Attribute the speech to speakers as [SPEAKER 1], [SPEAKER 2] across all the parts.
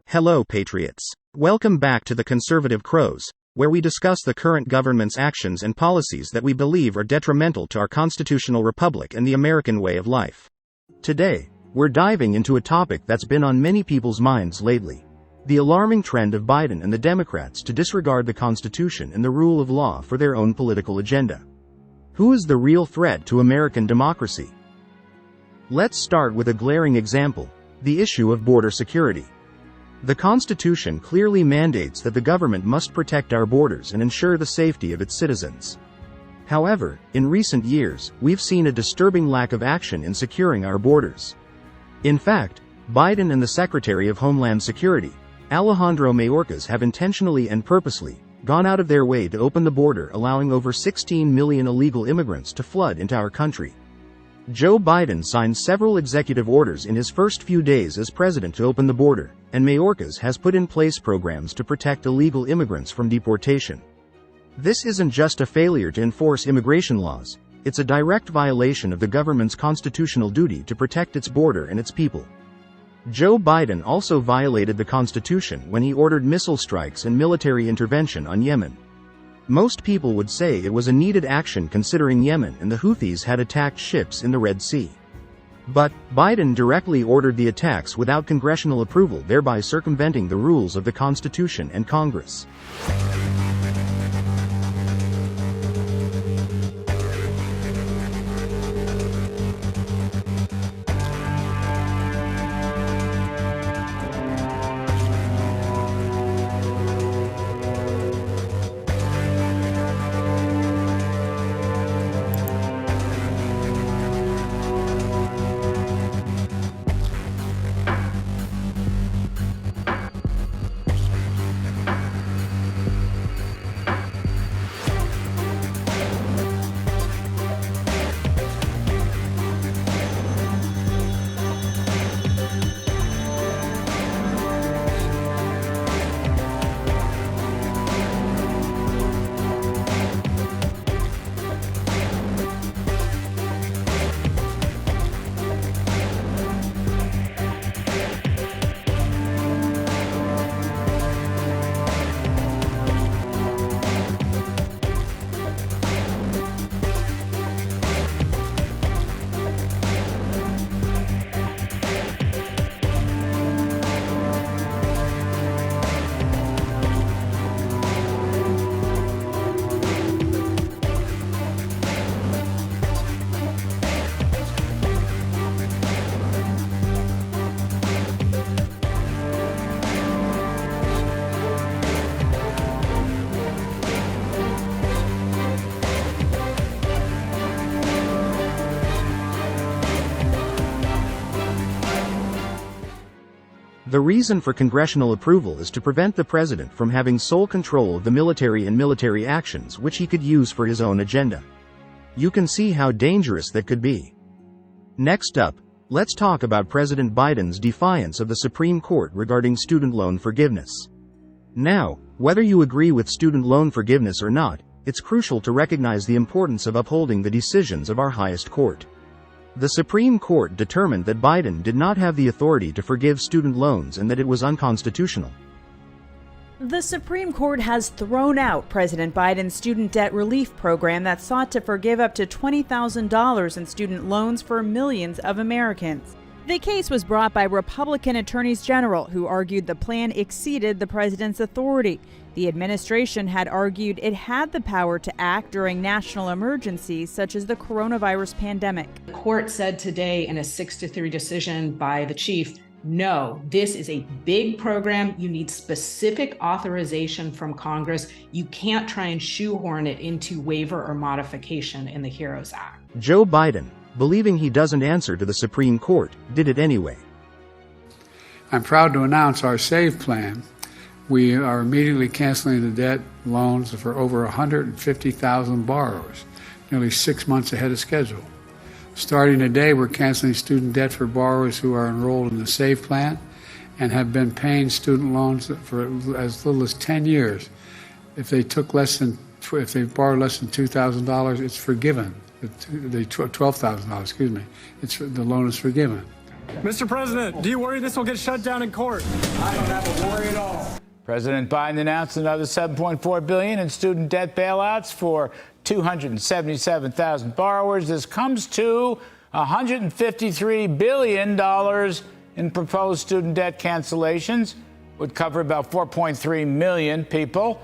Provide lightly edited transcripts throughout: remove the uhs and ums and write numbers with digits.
[SPEAKER 1] Hello, Patriots. Welcome back to the Conservative Crows, where we discuss the current government's actions and policies that we believe are detrimental to our constitutional republic and the American way of life. Today, we're diving into a topic that's been on many people's minds lately: the alarming trend of Biden and the Democrats to disregard the Constitution and the rule of law for their own political agenda. Who is the real threat to American democracy? Let's start with a glaring example: the issue of border security. The Constitution clearly mandates that the government must protect our borders and ensure the safety of its citizens. However, in recent years, we've seen a disturbing lack of action in securing our borders. In fact, Biden and the Secretary of Homeland Security, Alejandro Mayorkas, have intentionally and purposely gone out of their way to open the border, allowing over 16 million illegal immigrants to flood into our country. Joe Biden signed several executive orders in his first few days as president to open the border, and Mayorkas has put in place programs to protect illegal immigrants from deportation. This isn't just a failure to enforce immigration laws, it's a direct violation of the government's constitutional duty to protect its border and its people. Joe Biden also violated the Constitution when he ordered missile strikes and military intervention on Yemen. Most people would say it was a needed action considering Yemen and the Houthis had attacked ships in the Red Sea. But Biden directly ordered the attacks without congressional approval, thereby circumventing the rules of the Constitution and Congress. The reason for congressional approval is to prevent the president from having sole control of the military and military actions which he could use for his own agenda. You can see how dangerous that could be. Next up, let's talk about President Biden's defiance of the Supreme Court regarding student loan forgiveness. Now, whether you agree with student loan forgiveness or not, it's crucial to recognize the importance of upholding the decisions of our highest court. The Supreme Court determined that Biden did not have the authority to forgive student loans and that it was unconstitutional.
[SPEAKER 2] The Supreme Court has thrown out President Biden's student debt relief program that sought to forgive up to $20,000 in student loans for millions of Americans. The case was brought by Republican attorneys general who argued the plan exceeded the president's authority. The administration had argued it had the power to act during national emergencies such as the coronavirus pandemic.
[SPEAKER 3] The court said today in a 6-3 decision by the chief, no, this is a big program. You need specific authorization from Congress. You can't try and shoehorn it into waiver or modification in the HEROES Act.
[SPEAKER 1] Joe Biden, believing he doesn't answer to the Supreme Court, did it anyway.
[SPEAKER 4] I'm proud to announce our SAVE plan. We are immediately canceling the debt loans for over 150,000 borrowers, nearly 6 months ahead of schedule. Starting today, we're canceling student debt for borrowers who are enrolled in the SAVE plan and have been paying student loans for as little as 10 years. If they took less than if they borrow less than $2,000, it's forgiven. $12,000, excuse me. The loan is forgiven.
[SPEAKER 5] Mr. President, do you worry this will get shut down in court?
[SPEAKER 6] I don't have a worry at all.
[SPEAKER 7] President Biden announced another $7.4 billion in student debt bailouts for 277,000 borrowers. This comes to $153 billion in proposed student debt cancellations, would cover about 4.3 million people.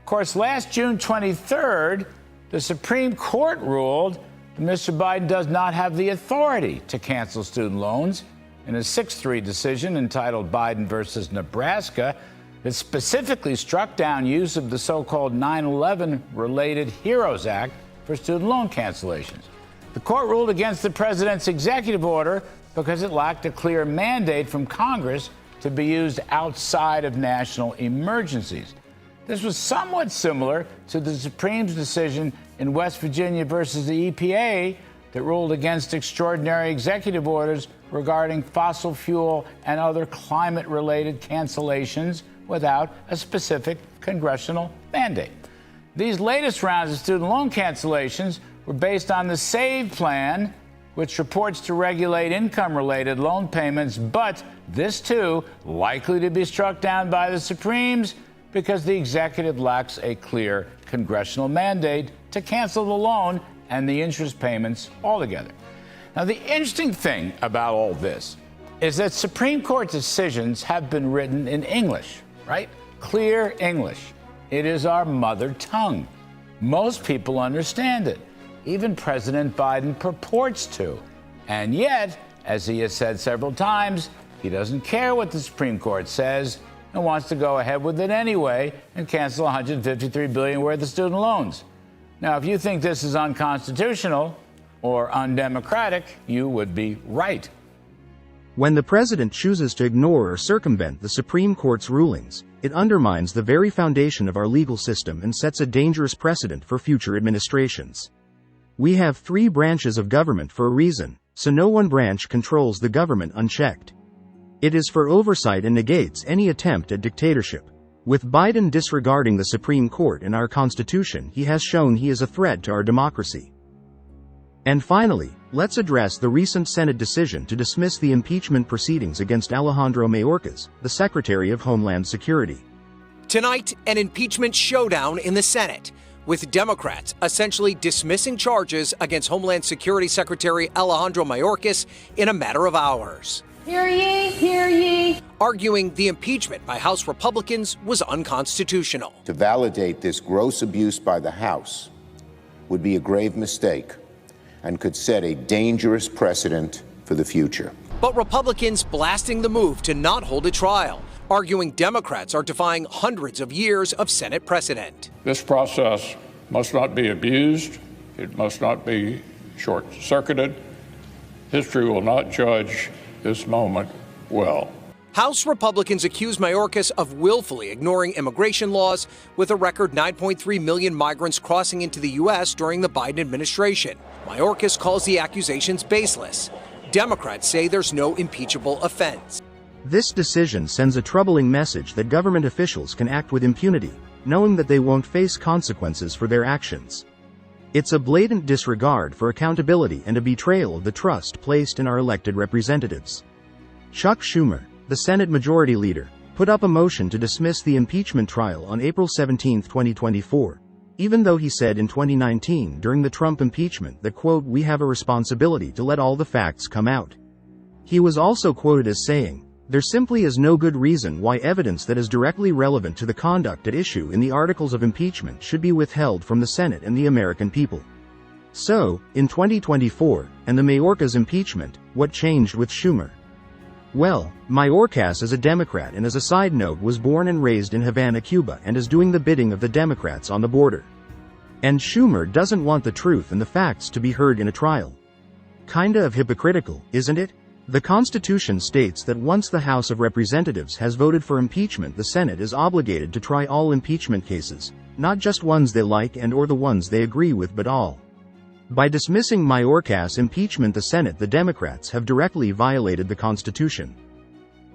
[SPEAKER 7] Of course, last June 23rd, the Supreme Court ruled that Mr. Biden does not have the authority to cancel student loans in a 6-3 decision entitled Biden versus Nebraska that specifically struck down use of the so-called 9/11 related HEROES Act for student loan cancellations. The court ruled against the president's executive order because it lacked a clear mandate from Congress to be used outside of national emergencies. This was somewhat similar to the Supreme's decision in West Virginia versus the EPA that ruled against extraordinary executive orders regarding fossil fuel and other climate-related cancellations without a specific congressional mandate. These latest rounds of student loan cancellations were based on the SAVE plan, which purports to regulate income-related loan payments, but this too likely to be struck down by the Supremes because the executive lacks a clear congressional mandate to cancel the loan and the interest payments altogether. Now, the interesting thing about all this is that Supreme Court decisions have been written in English, right? Clear English. It is our mother tongue. Most people understand it. Even President Biden purports to. And yet, as he has said several times, he doesn't care what the Supreme Court says and wants to go ahead with it anyway and cancel $153 billion worth of student loans. Now, if you think this is unconstitutional or undemocratic, you would be right.
[SPEAKER 1] When the president chooses to ignore or circumvent the Supreme Court's rulings, it undermines the very foundation of our legal system and sets a dangerous precedent for future administrations. We have 3 branches of government for a reason, so no one branch controls the government unchecked. It is for oversight and negates any attempt at dictatorship. With Biden disregarding the Supreme Court and our Constitution, he has shown he is a threat to our democracy. And finally, let's address the recent Senate decision to dismiss the impeachment proceedings against Alejandro Mayorkas, the Secretary of Homeland Security.
[SPEAKER 8] Tonight, an impeachment showdown in the Senate, with Democrats essentially dismissing charges against Homeland Security Secretary Alejandro Mayorkas in a matter of hours.
[SPEAKER 9] Hear ye, hear ye.
[SPEAKER 8] Arguing the impeachment by House Republicans was unconstitutional.
[SPEAKER 10] To validate this gross abuse by the House would be a grave mistake and could set a dangerous precedent for the future.
[SPEAKER 8] But Republicans blasting the move to not hold a trial, arguing Democrats are defying hundreds of years of Senate precedent.
[SPEAKER 11] This process must not be abused. It must not be short-circuited. History will not judge this moment well.
[SPEAKER 8] House Republicans accuse Mayorkas of willfully ignoring immigration laws, with a record 9.3 million migrants crossing into the U.S. during the Biden administration. Mayorkas calls the accusations baseless. Democrats say there's no impeachable offense.
[SPEAKER 1] This decision sends a troubling message that government officials can act with impunity, knowing that they won't face consequences for their actions. It's a blatant disregard for accountability and a betrayal of the trust placed in our elected representatives. Chuck Schumer, the Senate Majority Leader, put up a motion to dismiss the impeachment trial on April 17, 2024, even though he said in 2019 during the Trump impeachment that, quote, "We have a responsibility to let all the facts come out." He was also quoted as saying, "There simply is no good reason why evidence that is directly relevant to the conduct at issue in the articles of impeachment should be withheld from the Senate and the American people." So, in 2024, and the Mayorkas impeachment, what changed with Schumer? Well, Mayorkas is a Democrat and, as a side note, was born and raised in Havana, Cuba, and is doing the bidding of the Democrats on the border. And Schumer doesn't want the truth and the facts to be heard in a trial. Kinda of hypocritical, isn't it? The Constitution states that once the House of Representatives has voted for impeachment, the Senate is obligated to try all impeachment cases, not just ones they like and/or the ones they agree with, but all. By dismissing Mayorkas' impeachment, the Senate, the Democrats, have directly violated the Constitution.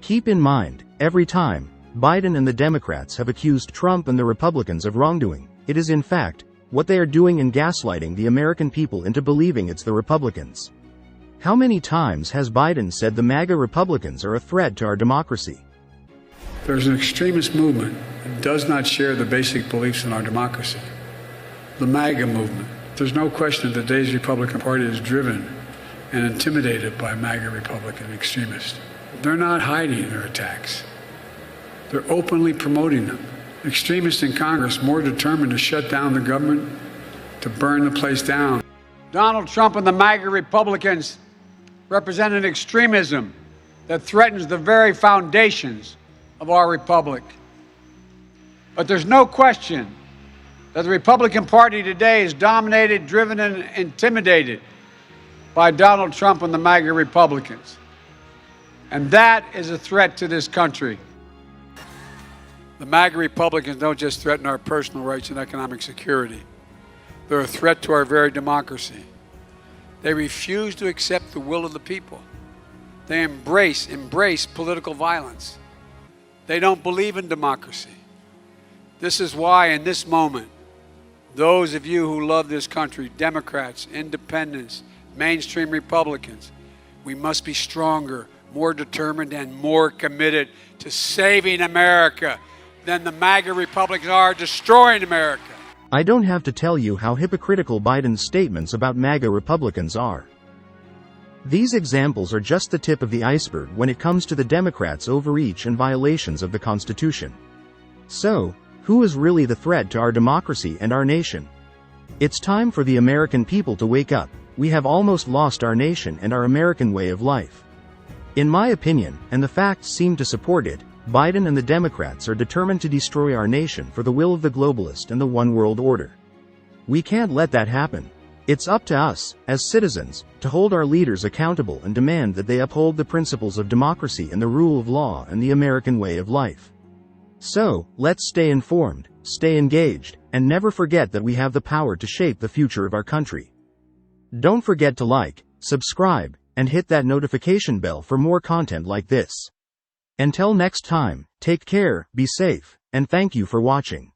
[SPEAKER 1] Keep in mind, every time Biden and the Democrats have accused Trump and the Republicans of wrongdoing, it is in fact what they are doing in gaslighting the American people into believing it's the Republicans. How many times has Biden said the MAGA Republicans are a threat to our democracy?
[SPEAKER 4] There's an extremist movement that does not share the basic beliefs in our democracy. The MAGA movement. There's no question that today's Republican Party is driven and intimidated by MAGA Republican extremists. They're not hiding their attacks. They're openly promoting them. Extremists in Congress more determined to shut down the government, to burn the place down.
[SPEAKER 6] Donald Trump and the MAGA Republicans represent an extremism that threatens the very foundations of our republic. But there's no question that the Republican Party today is dominated, driven, and intimidated by Donald Trump and the MAGA Republicans. And that is a threat to this country. The MAGA Republicans don't just threaten our personal rights and economic security. They're a threat to our very democracy. They refuse to accept the will of the people. They embrace political violence. They don't believe in democracy. This is why, in this moment, those of you who love this country, Democrats, independents, mainstream Republicans, we must be stronger, more determined, and more committed to saving America than the MAGA Republicans are destroying America.
[SPEAKER 1] I don't have to tell you how hypocritical Biden's statements about MAGA Republicans are. These examples are just the tip of the iceberg when it comes to the Democrats' overreach and violations of the Constitution. So, who is really the threat to our democracy and our nation? It's time for the American people to wake up. We have almost lost our nation and our American way of life. In my opinion, and the facts seem to support it, Biden and the Democrats are determined to destroy our nation for the will of the globalist and the one world order. We can't let that happen. It's up to us, as citizens, to hold our leaders accountable and demand that they uphold the principles of democracy and the rule of law and the American way of life. So, let's stay informed, stay engaged, and never forget that we have the power to shape the future of our country. Don't forget to like, subscribe, and hit that notification bell for more content like this. Until next time, take care, be safe, and thank you for watching.